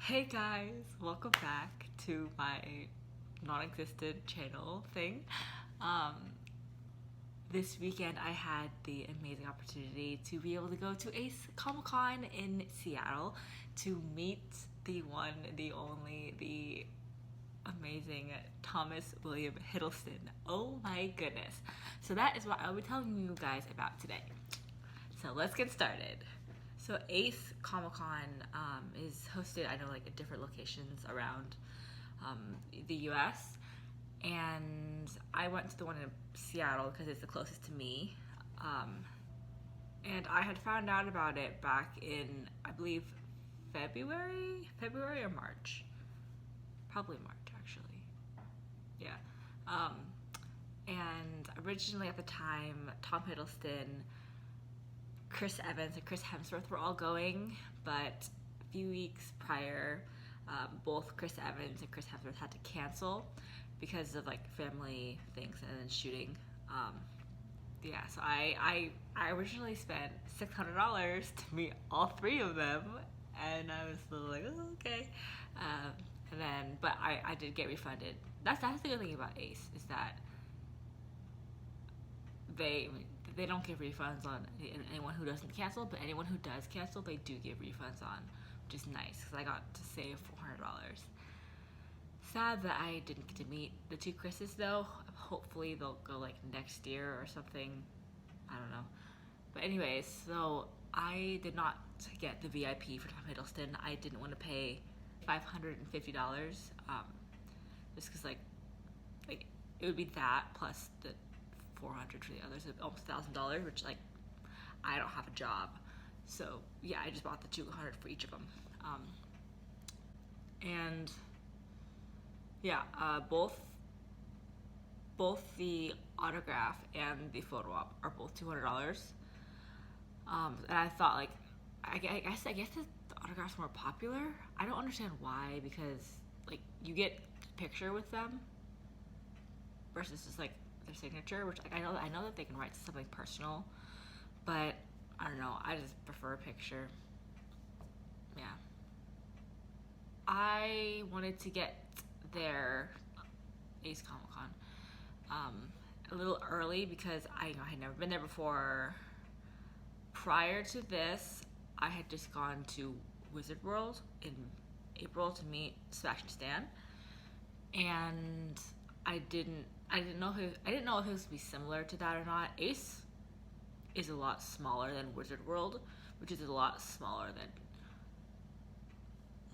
Hey guys, welcome back to my non-existent channel thing. Um, this weekend I had the amazing opportunity to be able to go to Ace Comic Con in Seattle to meet the one, the only, the amazing Thomas William Hiddleston. Oh my goodness. So that is what I'll be telling you guys about today. So let's get started. So Ace Comic Con is hosted, I know, like at different locations around the U.S. And I went to the one in Seattle because it's the closest to me. And I had found out about it back in, I believe, February or March. Probably March, actually. Yeah. And originally at the time, Tom Hiddleston, Chris Evans and Chris Hemsworth were all going, but a few weeks prior, both Chris Evans and Chris Hemsworth had to cancel because of like family things and then shooting. Yeah, so I originally spent $600 to meet all three of them, and I was a little like, oh, okay. And then, but I did get refunded. That's the good thing about Ace is that they don't give refunds on anyone who doesn't cancel, but anyone who does cancel, they do give refunds on, which is nice because I got to save $400. Sad that I didn't get to meet the two Chris's though. Hopefully they'll go like next year or something. I don't know. But anyways, so I did not get the VIP for Tom Hiddleston. I didn't want to pay $550, just because like it would be that plus the 400 for the others, almost $1,000, which like I don't have a job, so yeah, I just bought the 200 for each of them. And yeah, both the autograph and the photo op are both $200. And I thought like I guess the autographs are more popular. I don't understand why, because like you get a picture with them versus just like their signature, which like, I know that they can write something personal, but I don't know, I just prefer a picture. Yeah, I wanted to get there Ace Comic Con a little early because I had never been there before. Prior to this, I had just gone to Wizard World in April to meet Sebastian Stan, and I didn't know if it was going to be similar to that or not. Ace is a lot smaller than Wizard World, which is a lot smaller than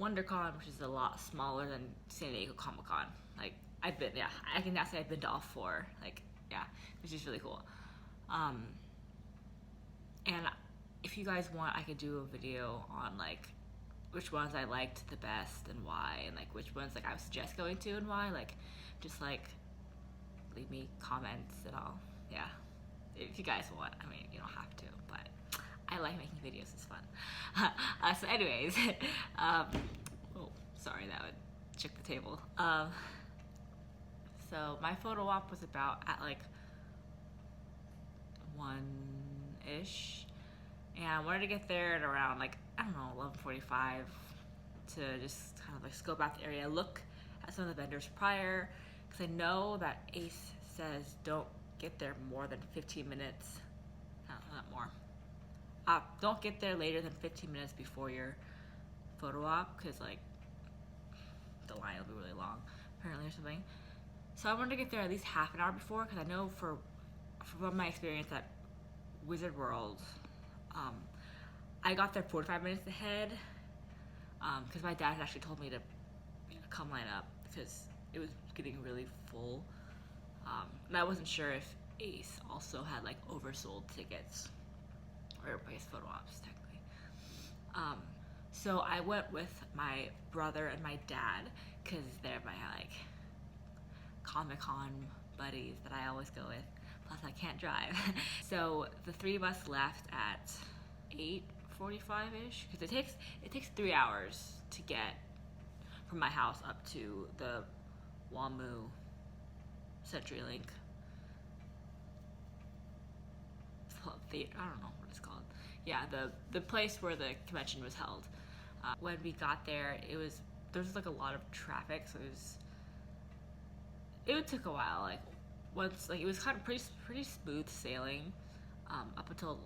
WonderCon, which is a lot smaller than San Diego Comic Con. Like I can now say I've been to all four. Like yeah, which is really cool. And if you guys want, I could do a video on like which ones I liked the best and why, and like which ones like I would suggest going to and why. Like just like leave me comments and all. Yeah, if you guys want. I mean, you don't have to, but I like making videos. It's fun. So anyways, oh, sorry, that would check the table. So my photo op was about at like 1-ish, and I wanted to get there at around like, I don't know, 11:45 to just kind of like scope out the area, look at some of the vendors prior, because I know that Ace says don't get there more than 15 minutes, not more. Don't get there later than 15 minutes before your photo op, because like the line will be really long apparently or something. So I wanted to get there at least half an hour before, because I know from my experience at Wizard World, I got there 45 minutes ahead, because my dad actually told me to come line up because it was getting really full, and I wasn't sure if Ace also had like oversold tickets, or I guess photo ops technically. So I went with my brother and my dad because they're my like Comic-Con buddies that I always go with. Plus I can't drive. So the three of us left at 8:45-ish, because it takes 3 hours to get from my house up to the WAMU CenturyLink theater. I don't know what it's called. Yeah, the place where the convention was held. When we got there, there was like a lot of traffic, so it took a while. Like once, like it was kind of pretty smooth sailing, up until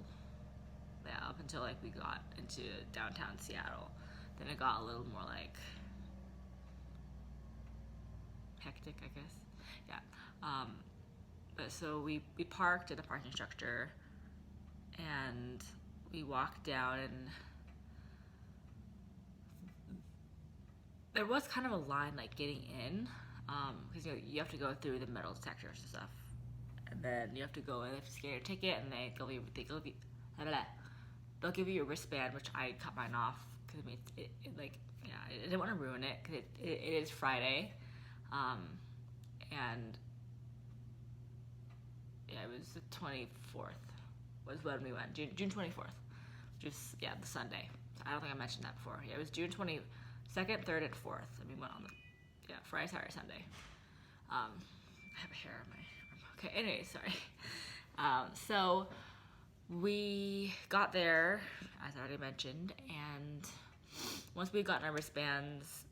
like we got into downtown Seattle. Then it got a little more like hectic, I guess. Yeah. But so we parked at the parking structure, and we walked down, and there was kind of a line like getting in, because you have to go through the metal detectors and stuff, and then you have to go and they have to scan your ticket, and they'll give you a wristband, which I cut mine off because it like, yeah, I didn't want to ruin it because it is Friday, and yeah, it was the 24th was when we went, June 24th, just, yeah, the Sunday. I don't think I mentioned that before. Yeah, it was June 22nd, 3rd, and 4th, and we went on the, yeah, Friday, Saturday, Sunday. I have a hair on my arm. Okay, anyway, sorry. So we got there, as I already mentioned, and once we got our wristbands,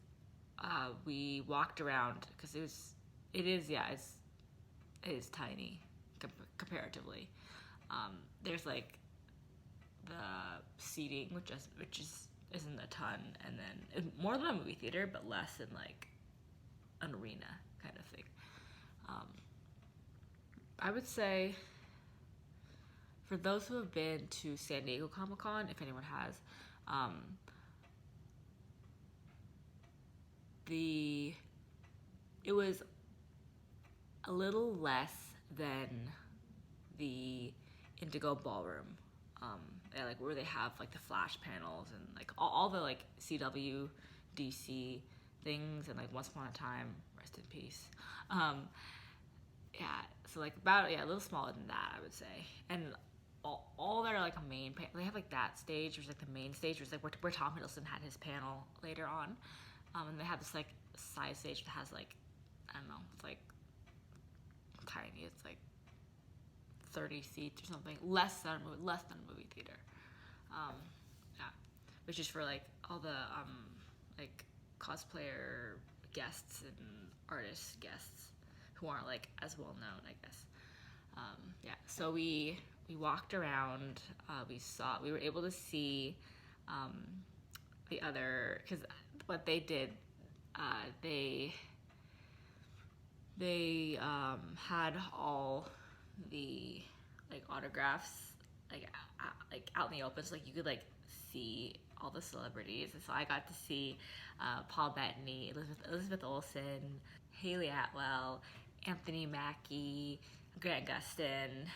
we walked around, because it is tiny comparatively. There's like the seating, which isn't a ton, and then more than a movie theater, but less than like an arena kind of thing. I would say, for those who have been to San Diego Comic-Con, if anyone has, it was a little less than the Indigo Ballroom, like where they have like the flash panels and like all the like CW, DC things, and like Once Upon a Time, rest in peace. Yeah, so like about, yeah, a little smaller than that, I would say, and all their like main they have like that stage, which is like the main stage, which is like where Tom Hiddleston had his panel later on, and they have this like side stage that has like, I don't know, it's like tiny, it's like 30 seats or something, less than a movie theater. Yeah, which is for like all the like cosplayer guests and artist guests who aren't like as well known, I guess. Yeah, so we walked around. We were able to see the other, because what they did, they had all the like autographs like out in the open, so like you could like see all the celebrities. And so I got to see Paul Bettany, Elizabeth Olsen, Haley Atwell, Anthony Mackie, Grant Gustin,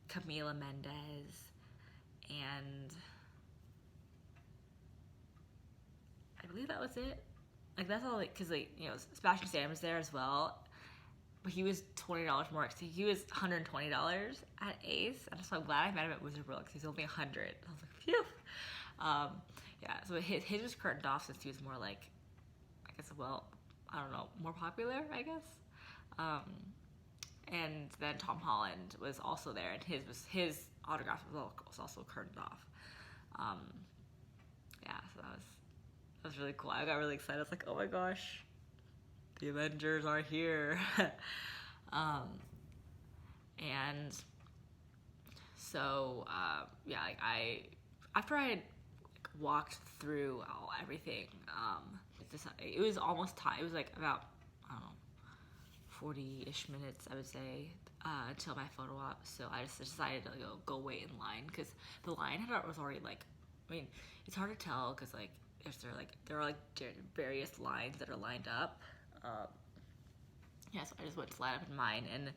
Camila Mendez, and I believe that was it. Like that's all, like, because like, Sebastian Stan was there as well, but he was $20 more. He was $120 at Ace. I'm so glad I met him at Wizard World because he's only $100. I was like, phew. Yeah, so his was curtained off since he was more like, I guess, well, I don't know, more popular, I guess. And then Tom Holland was also there, and his autograph was also curtained off. Yeah, so that was really cool. I got really excited. I was like, oh my gosh, the Avengers are here. And so yeah, like after I had walked through everything, it was almost time. It was like about, I don't know, 40-ish minutes, I would say, until my photo op. So I just decided to go wait in line, because the line was already like, I mean, it's hard to tell because like there are like various lines that are lined up. Yeah, so I just went to line up in mine, and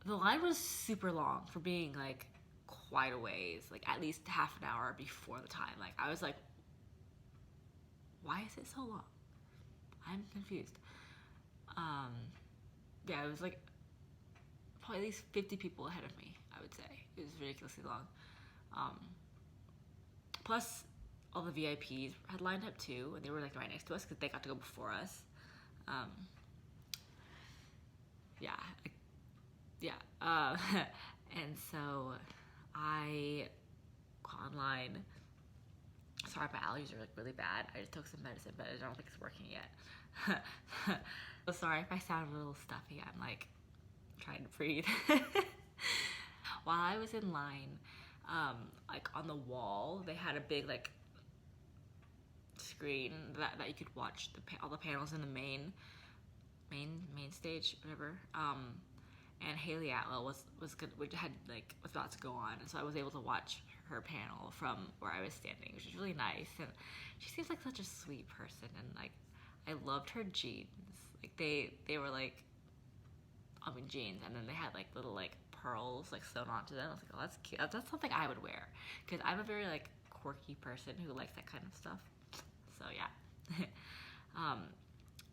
the line was super long for being like quite a ways, like at least half an hour before the time. Like I was like, why is it so long? I'm confused. Yeah, it was like probably at least 50 people ahead of me, I would say. It was ridiculously long. Plus, all the VIPs had lined up too, and they were like right next to us because they got to go before us. Yeah. And so I online. Sorry, my allergies are like really bad. I just took some medicine, but I don't think it's working yet. So sorry if I sound a little stuffy. I'm like trying to breathe. While I was in line, like on the wall, they had a big like screen that you could watch all the panels in the main stage, whatever. And Haley Atwell was good, was about to go on, and so I was able to watch her panel from where I was standing, which was really nice. And she seems like such a sweet person, and like I loved her jeans. Like they were like, I mean, jeans, and then they had like little like pearls like sewn onto them. I was like, oh, that's cute. That's something I would wear, because I'm a very like quirky person who likes that kind of stuff. So yeah.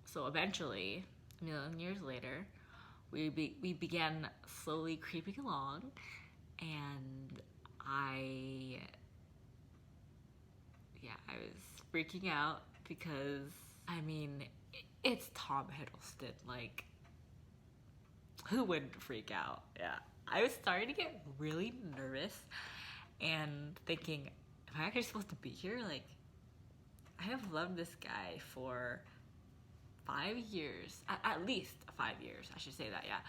So eventually, a million years later, we began slowly creeping along, and I was freaking out because, I mean, it's Tom Hiddleston. Like, who wouldn't freak out? Yeah. I was starting to get really nervous and thinking, am I actually supposed to be here? Like, I have loved this guy for 5 years, at least 5 years, I should say that, yeah.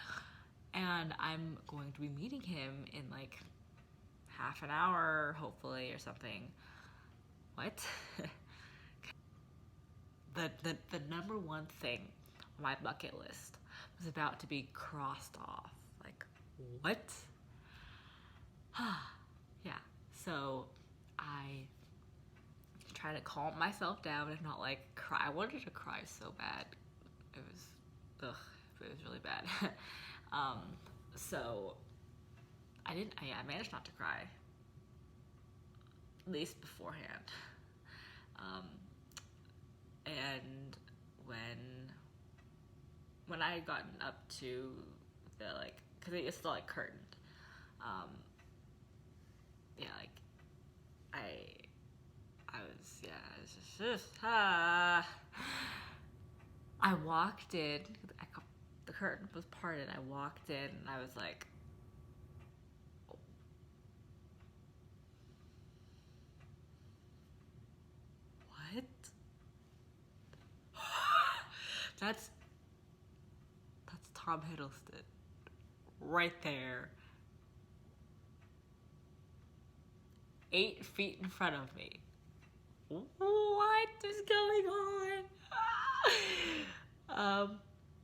And I'm going to be meeting him in like half an hour, hopefully, or something. What? The number one thing on my bucket list was about to be crossed off. Like, what? Yeah, so I try to calm myself down and not like cry. I wanted to cry so bad. It was really bad. So I managed not to cry, at least beforehand. And when I had gotten up to the like, cause it's still like curtained. Yeah, like I was just I walked in. The curtain was parted. I walked in and I was like, what? That's Tom Hiddleston right there, 8 feet in front of me. What is going on?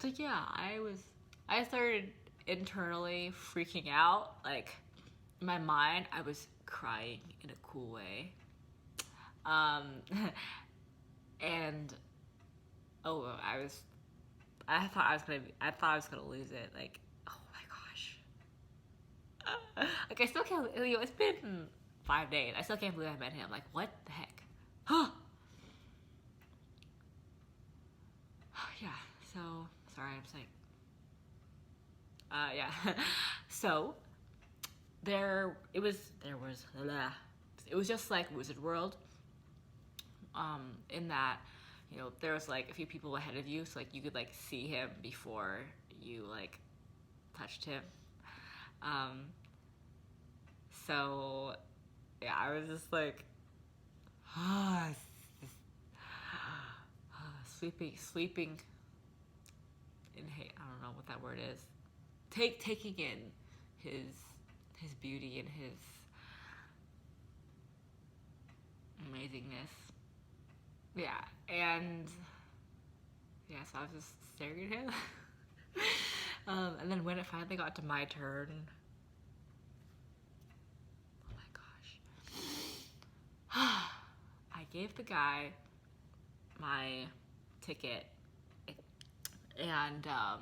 So yeah, I started internally freaking out. Like, in my mind, I was crying in a cool way. And I thought I was gonna lose it. Like, oh my gosh. Like, I still can't, it's been 5 days. I still can't believe I met him. Like, what the heck? Huh. Yeah, so, sorry, I'm saying. Yeah. So, it was just like Wizard World. In that, there was like a few people ahead of you, so like you could like see him before you like touched him. So yeah, I was just like, sleeping in, I don't know what that word is. Taking in his beauty and his amazingness. Yeah, and yeah, so I was just staring at him. And then when it finally got to my turn, oh my gosh, I gave the guy my ticket, and I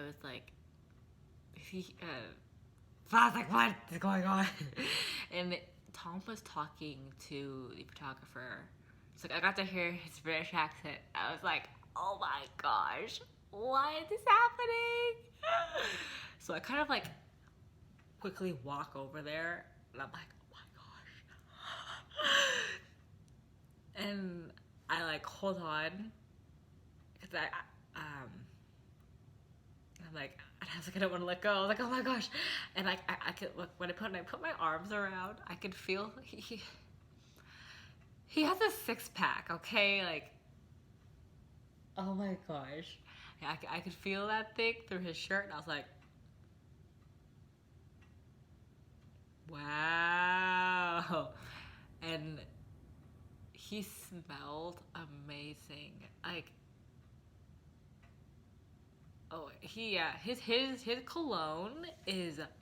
was like, so I was like, what is going on? And Tom was talking to the photographer. So I got to hear his British accent. I was like, oh my gosh, why is this happening? So I kind of like quickly walk over there, and I'm like, oh my gosh. And I like hold on, because I'm like, I was like, I don't want to let go. I was like, oh my gosh. And like, I could look when I put my arms around, I could feel he has a six pack. Okay, like, oh my gosh. Yeah, I could feel that thing through his shirt, and I was like, wow. And he smelled amazing. Like, oh, his cologne is amazing.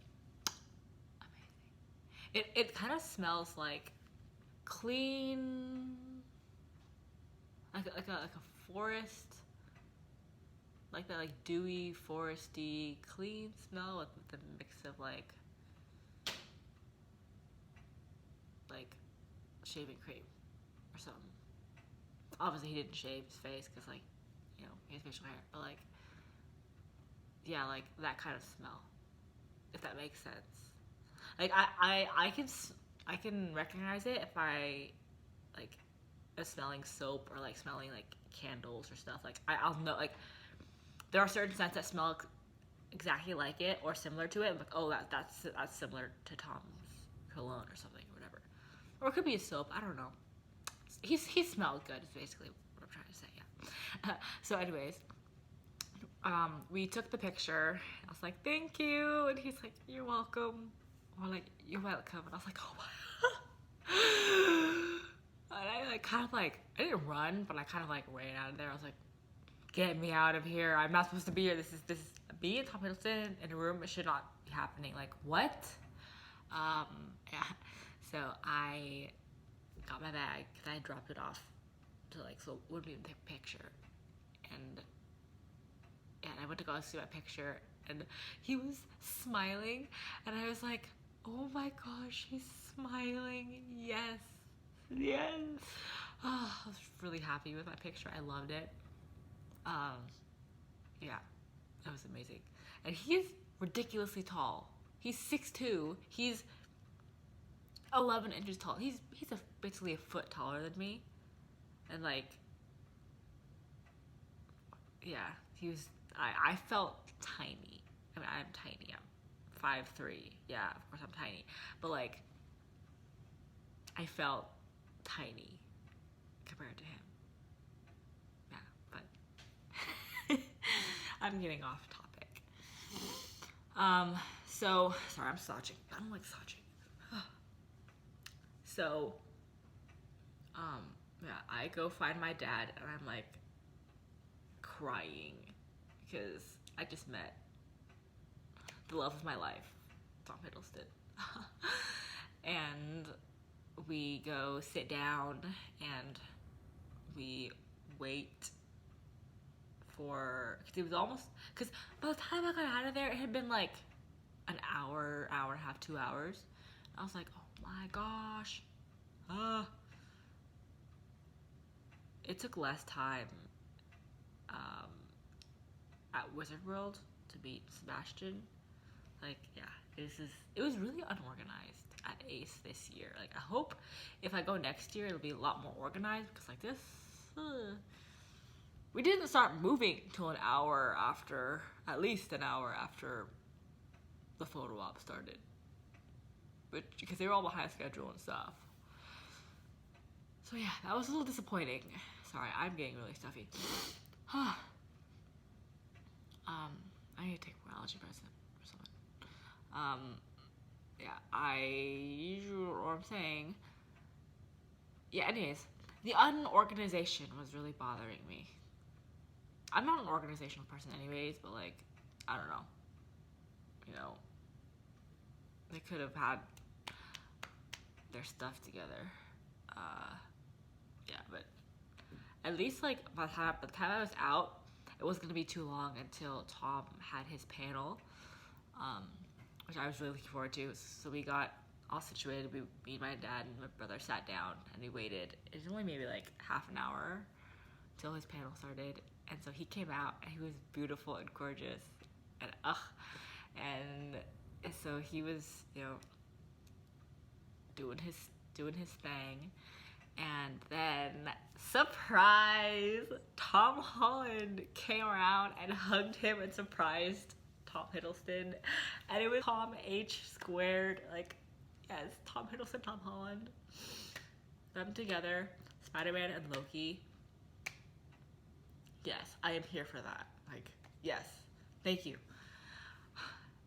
It kind of smells like clean, like a forest, like that, like dewy, foresty, clean smell with the mix of like shaving cream or something. Obviously, he didn't shave his face because, like, you know, he has facial hair, but like, yeah, like that kind of smell, if that makes sense. Like, I can recognize it if I like am smelling soap or like smelling like candles or stuff. Like, I'll know, like, there are certain scents that smell exactly like it or similar to it. I'm like, oh, that's similar to Tom's cologne or something or whatever. Or it could be a soap. I don't know. He smelled good. Is basically what I'm trying to say. Yeah. So, anyways, we took the picture. I was like, thank you, and he's like, you're welcome. Or like, you're welcome. And I was like, oh my. And I like kind of like, I didn't run, but I kind of like ran out of there. I was like, get me out of here. I'm not supposed to be here. This is me and Tom Hiddleston in a room. It should not be happening. Like, what? Yeah. So I got my bag because I dropped it off to like, so it wouldn't be the picture. And I went to go see my picture, and he was smiling, and I was like, oh my gosh, he's smiling. Yes. Oh, I was really happy with my picture. I loved it. Yeah, that was amazing. And he's ridiculously tall. He's 6'2". He's 11 inches tall. He's basically a foot taller than me. And like, yeah, I felt tiny. I mean, I'm tiny. I'm 5'3". Yeah, of course I'm tiny. But like, I felt tiny compared to him. Yeah, but I'm getting off topic. So, sorry, I'm slouching. I don't like slouching. So, yeah, I go find my dad, and I'm like crying because I just met the love of my life, Tom Hiddleston. And we go sit down and we wait for, because it was almost, because by the time I got out of there, it had been like an hour and a half, 2 hours. I was like, oh my gosh. It took less time at Wizard World to meet Sebastian. Like, yeah, it was really unorganized at Ace this year. Like, I hope if I go next year, it'll be a lot more organized, because like this, we didn't start moving till at least an hour after the photo op started. But because they were all behind schedule and stuff. So yeah, that was a little disappointing. Sorry, I'm getting really stuffy. I need to take more allergy medicine or something. Yeah, what I'm saying. Yeah, anyways, the unorganization was really bothering me. I'm not an organizational person anyways, but like, I don't know. You know, they could have had their stuff together. Yeah, but at least like by the time I was out, it wasn't gonna be too long until Tom had his panel, which I was really looking forward to. So we got all situated. Me and my dad and my brother sat down and we waited. It was only maybe like half an hour till his panel started, and so he came out and he was beautiful and gorgeous, and so he was, you know, doing his thing. And then, surprise, Tom Holland came around and hugged him and surprised Tom Hiddleston, and it was Tom H squared. Like, yes, Tom Hiddleston, Tom Holland, them together, Spider-Man and Loki. Yes, I am here for that. Like, yes, thank you.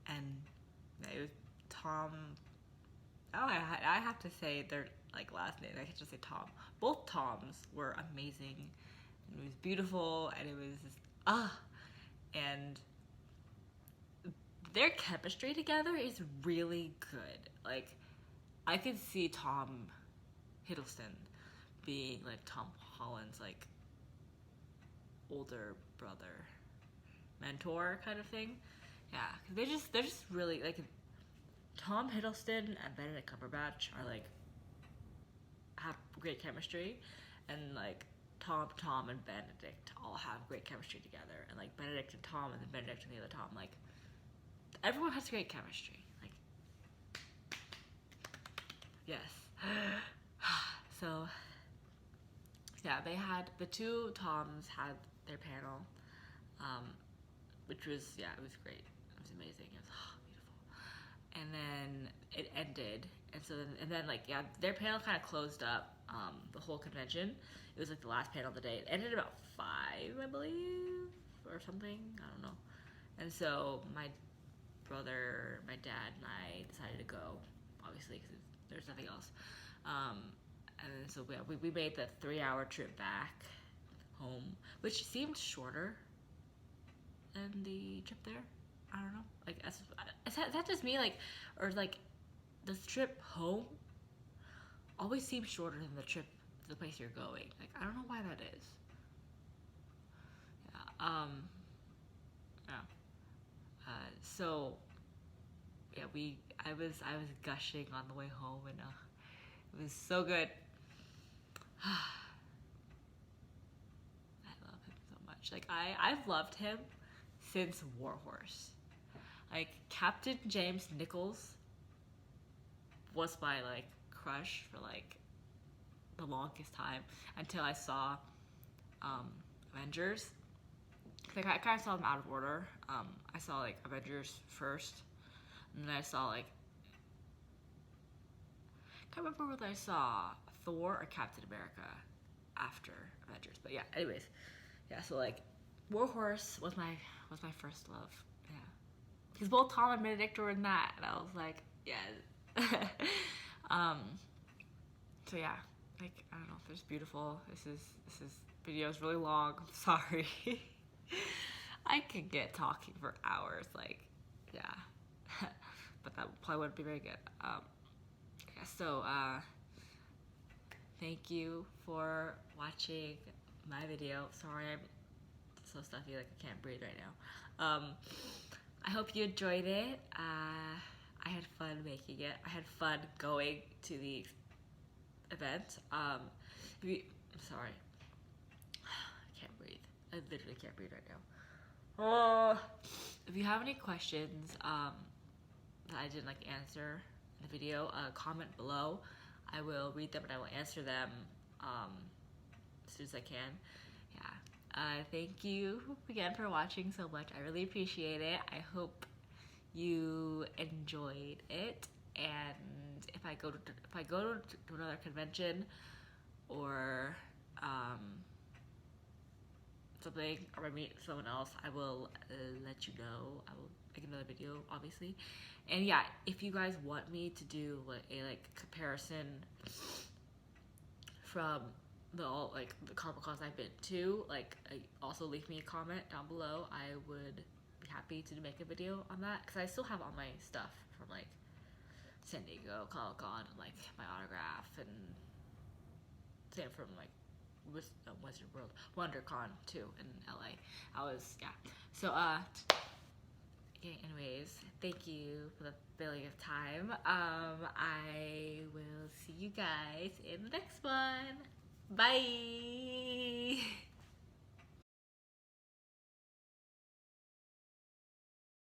And it was Tom. Oh, I have to say their like last name. I can just say Tom. Both Toms were amazing. It was beautiful, and it was just, and their chemistry together is really good. Like, I could see Tom Hiddleston being like Tom Holland's like older brother, mentor kind of thing. Yeah, cause they're just really like Tom Hiddleston and Benedict Cumberbatch are like have great chemistry, and like Tom and Benedict all have great chemistry together, and like Benedict and Tom and then Benedict and the other Tom, like everyone has great chemistry. Like, yes. So yeah, they had the two Toms had their panel, which was it was great. It was amazing. It was beautiful. And then it ended, and then like their panel kind of closed up the whole convention. It was like the last panel of the day. It ended about 5, I believe, or something. I don't know. And so my brother, my dad, and I decided to go, obviously, because there's nothing else. And so we made the 3-hour trip back home, which seemed shorter than the trip there. I don't know. Like, is that just me? Like, or like, this trip home always seems shorter than the trip to the place you're going. Like, I don't know why that is. Yeah. Yeah. So yeah, I was gushing on the way home, and it was so good. I love him so much. Like, I've loved him since Warhorse. Like, Captain James Nichols was my like crush for like the longest time until I saw Avengers. Like, I kind of saw them out of order. I saw like Avengers first, and then I saw like I can't remember whether I saw Thor or Captain America after Avengers. But yeah, anyways, yeah. So like, Warhorse was my first love. Yeah, because both Tom and Benedict were in that, and I was like, yes. So yeah, like, I don't know. It's beautiful. This video is really long. I'm sorry. I could get talking for hours. Like, yeah, but that probably wouldn't be very good. Yeah, so thank you for watching my video. Sorry, I'm so stuffy, like I can't breathe right now. I hope you enjoyed it. I had fun making it. I had fun going to the event. I'm sorry. I can't breathe. I literally can't breathe right now. If you have any questions that I didn't like answer in the video, comment below. I will read them and I will answer them as soon as I can. Yeah. Thank you again for watching so much. I really appreciate it. I hope you enjoyed it, and if I go to another convention or something, or I meet someone else, I will let you know. I will make another video, obviously. And yeah, if you guys want me to do like a comparison from the Comic Cons I've been to, also leave me a comment down below. I would be happy to make a video on that, because I still have all my stuff from like San Diego Comic Con, and like my autograph, and same from like Wizard World WonderCon too in LA. So okay, anyways, thank you for the filling of time. I will see you guys in the next one. Bye.